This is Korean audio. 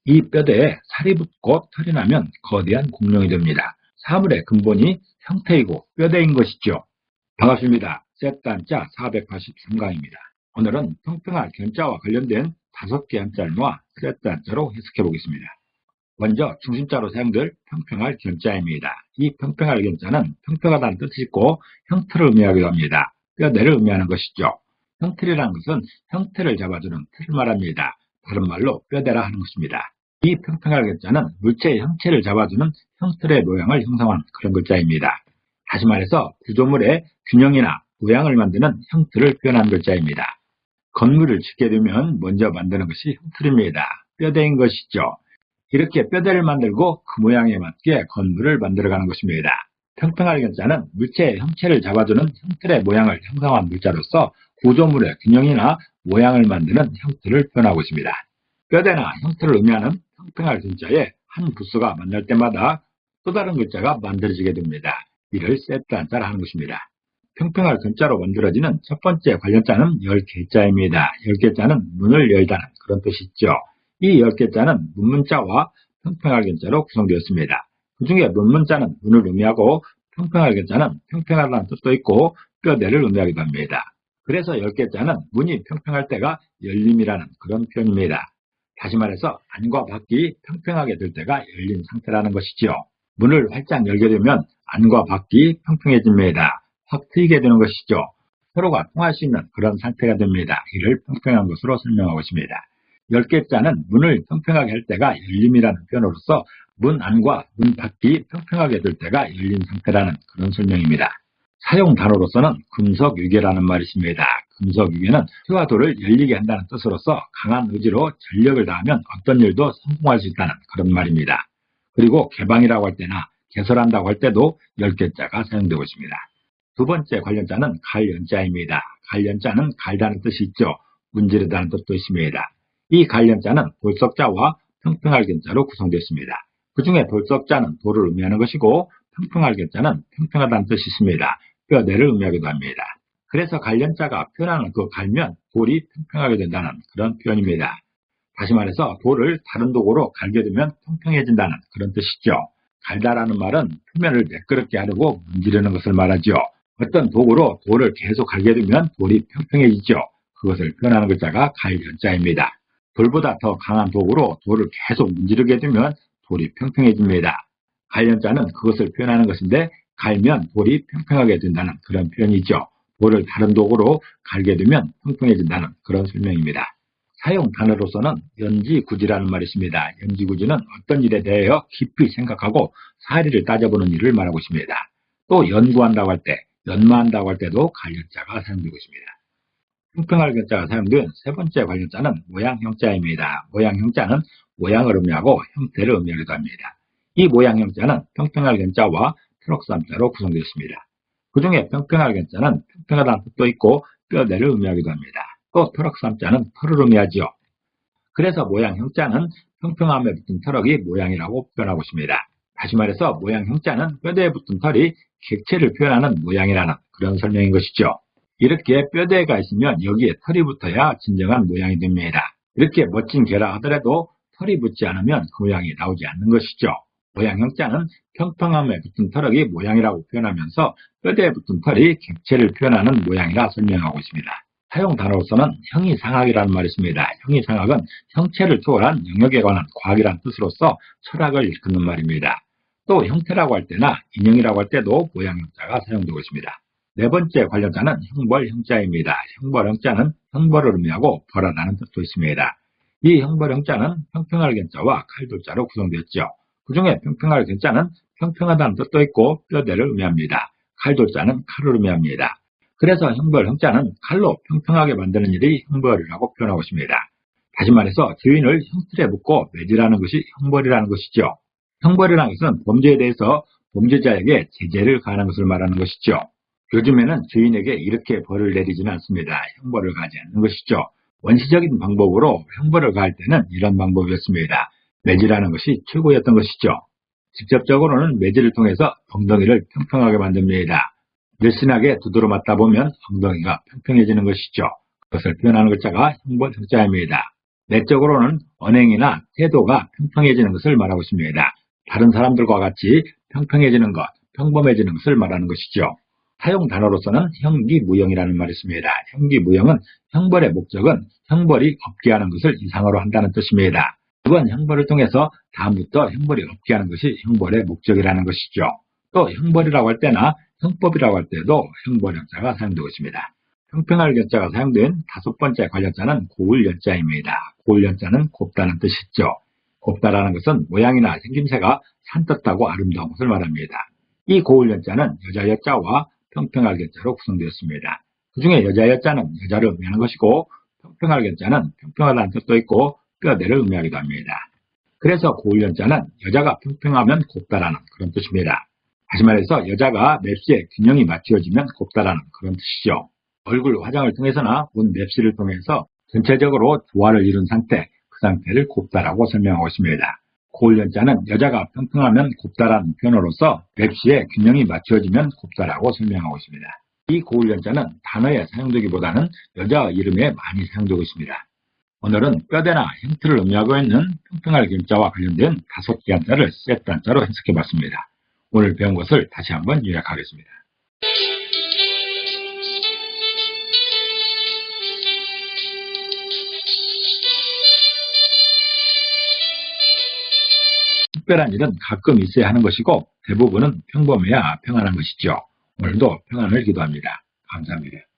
이 뼈대에 살이 붙고 털이 나면 거대한 공룡이 됩니다. 사물의 근본이 형태이고 뼈대인 것이죠. 반갑습니다. 셋단자 483강입니다. 오늘은 평평할 견자와 관련된 5개 한자와 셋단자로 해석해 보겠습니다. 먼저 중심자로 사용될 평평할 견자입니다. 이 평평할 견자는 평평하다는 뜻이 있고 형태를 의미하기도 합니다. 뼈대를 의미하는 것이죠. 형틀이라는 것은 형태를 잡아주는 틀을 말합니다. 다른 말로 뼈대라 하는 것입니다. 이 평평할 견자는 물체의 형체를 잡아주는 형틀의 모양을 형성하는 그런 글자입니다. 다시 말해서 구조물의 균형이나 모양을 만드는 형틀을 표현하는 글자입니다. 건물을 짓게 되면 먼저 만드는 것이 형틀입니다. 뼈대인 것이죠. 이렇게 뼈대를 만들고 그 모양에 맞게 건물을 만들어가는 것입니다. 평평할 견자는 물체의 형체를 잡아주는 형틀의 모양을 형성한 물자로서 구조물의 균형이나 모양을 만드는 형틀을 표현하고 있습니다. 뼈대나 형틀을 의미하는 평평할 견자에 한 부수가 만날 때마다 또 다른 글자가 만들어지게 됩니다. 이를 세트한자라 하는 것입니다. 평평할 견자로 만들어지는 첫 번째 관련자는 10개자입니다. 10개자는 문을 열다는 그런 뜻이 있죠. 이 10개자는 문문자와 평평할 견자로 구성되었습니다. 그 중에 문문자는 문을 의미하고 평평할 견자는 평평하다는 뜻도 있고 뼈대를 의미하기도 합니다. 그래서 10개자는 문이 평평할 때가 열림이라는 그런 표현입니다. 다시 말해서 안과 밖이 평평하게 될 때가 열린 상태라는 것이지요. 문을 활짝 열게 되면 안과 밖이 평평해집니다. 확 트이게 되는 것이죠. 서로가 통할 수 있는 그런 상태가 됩니다. 이를 평평한 것으로 설명하고 있습니다. 10개자는 문을 평평하게 할 때가 열림이라는 표현으로서 문 안과 문 밖이 평평하게 될 때가 열린 상태라는 그런 설명입니다. 사용 단어로서는 금석유계라는 말이 있습니다. 금석유계는 수와 돌을 열리게 한다는 뜻으로서 강한 의지로 전력을 다하면 어떤 일도 성공할 수 있다는 그런 말입니다. 그리고 개방이라고 할 때나 개설한다고 할 때도 10개자가 사용되고 있습니다. 두 번째 관련자는 갈연자입니다. 갈연자는 갈다는 뜻이 있죠. 문지르다는 뜻도 있습니다. 이 갈연자는 돌석자와 평평할 견자로 구성되어 있습니다. 그 중에 돌석자는 돌을 의미하는 것이고 평평할 견자는 평평하다는 뜻이 있습니다. 뼈대를 의미하기도 합니다. 그래서 갈연자가 표현하는 그 갈면 돌이 평평하게 된다는 그런 표현입니다. 다시 말해서 돌을 다른 도구로 갈게 되면 평평해진다는 그런 뜻이죠. 갈다라는 말은 표면을 매끄럽게 하려고 문지르는 것을 말하죠. 어떤 도구로 돌을 계속 갈게 되면 돌이 평평해지죠. 그것을 표현하는 글자가 갈연자입니다. 돌보다 더 강한 도구로 돌을 계속 문지르게 되면 돌이 평평해집니다. 갈연자는 그것을 표현하는 것인데 갈면 돌이 평평하게 된다는 그런 표현이죠. 돌을 다른 도구로 갈게 되면 평평해진다는 그런 설명입니다. 사용 단어로서는 연지구지라는 말이 있습니다. 연지구지는 어떤 일에 대하여 깊이 생각하고 사리를 따져보는 일을 말하고 있습니다. 또 연구한다고 할 때, 연마한다고 할 때도 갈연자가 사용되고 있습니다. 평평할 견자가 사용된 세 번째 관련자는 모양형자입니다. 모양형자는 모양을 의미하고 형태를 의미하기도 합니다. 이 모양형자는 평평할 견자와 트럭삼자로 구성되어 있습니다. 그 중에 평평할 견자는 평평하다는 뜻도 있고 뼈대를 의미하기도 합니다. 또 트럭삼자는 털을 의미하지요. 그래서 모양형자는 평평함에 붙은 털이 모양이라고 표현하고 있습니다. 다시 말해서 모양형자는 뼈대에 붙은 털이 객체를 표현하는 모양이라는 그런 설명인 것이죠. 이렇게 뼈대가 있으면 여기에 털이 붙어야 진정한 모양이 됩니다. 이렇게 멋진 개라 하더라도 털이 붙지 않으면 그 모양이 나오지 않는 것이죠. 모양형자는 평평함에 붙은 털이 모양이라고 표현하면서 뼈대에 붙은 털이 객체를 표현하는 모양이라 설명하고 있습니다. 사용 단어로서는 형이상학이라는 말이 있습니다. 형이상학은 형체를 초월한 영역에 관한 과학이라는 뜻으로서 철학을 일컫는 말입니다. 또 형태라고 할 때나 인형이라고 할 때도 모양형자가 사용되고 있습니다. 네 번째 관련자는 형벌형자입니다. 형벌형자는 형벌을 의미하고 벌하다는 뜻도 있습니다. 이 형벌형자는 평평할 견자와 칼돌자로 구성되었죠. 그 중에 평평할 견자는 평평하다는 뜻도 있고 뼈대를 의미합니다. 칼돌자는 칼을 의미합니다. 그래서 형벌형자는 칼로 평평하게 만드는 일이 형벌이라고 표현하고 있습니다. 다시 말해서 주인을 형틀에 묶고 매질하는 것이 형벌이라는 것이죠. 형벌이라는 것은 범죄에 대해서 범죄자에게 제재를 가하는 것을 말하는 것이죠. 요즘에는 주인에게 이렇게 벌을 내리지는 않습니다. 형벌을 가하지 않는 것이죠. 원시적인 방법으로 형벌을 가할 때는 이런 방법이었습니다. 매질하는 것이 최고였던 것이죠. 직접적으로는 매질을 통해서 엉덩이를 평평하게 만듭니다. 늘씬하게 두드러 맞다 보면 엉덩이가 평평해지는 것이죠. 그것을 표현하는 글자가 형벌형자입니다. 내적으로는 언행이나 태도가 평평해지는 것을 말하고 있습니다. 다른 사람들과 같이 평평해지는 것, 평범해지는 것을 말하는 것이죠. 사용 단어로서는 형기무형이라는 말이 있습니다. 형기무형은 형벌의 목적은 형벌이 없게 하는 것을 이상으로 한다는 뜻입니다. 이번 형벌을 통해서 다음부터 형벌이 없게 하는 것이 형벌의 목적이라는 것이죠. 또 형벌이라고 할 때나 형법이라고 할 때도 형벌연자가 사용되고 있습니다. 평평할 연자가 사용된 다섯 번째 관련자는 고울연자입니다. 고울연자는 곱다는 뜻이죠. 곱다라는 것은 모양이나 생김새가 산뜻하고 아름다운 것을 말합니다. 이 고울연자는 여자 여자와 평평할 연자로 구성되었습니다. 그 중에 여자 여자는 여자를 의미하는 것이고 평평할 연자는 평평하다는 뜻도 있고 뼈대를 의미하기도 합니다. 그래서 고울연자는 여자가 평평하면 곱다라는 그런 뜻입니다. 다시 말해서 여자가 맵시의 균형이 맞추어지면 곱다라는 그런 뜻이죠. 얼굴 화장을 통해서나 온 맵시를 통해서 전체적으로 조화를 이룬 상태, 그 상태를 곱다라고 설명하고 있습니다. 고울연자는 여자가 평평하면 곱다라는 표현으로서 맵시의 균형이 맞추어지면 곱다라고 설명하고 있습니다. 이 고울연자는 단어에 사용되기보다는 여자 이름에 많이 사용되고 있습니다. 오늘은 뼈대나 형태를 의미하고 있는 평평할 연자와 관련된 다섯 개 한자를 세트 한자로 해석해봤습니다. 오늘 배운 것을 다시 한번 요약하겠습니다. 특별한 일은 가끔 있어야 하는 것이고 대부분은 평범해야 평안한 것이죠. 오늘도 평안을 기도합니다. 감사합니다.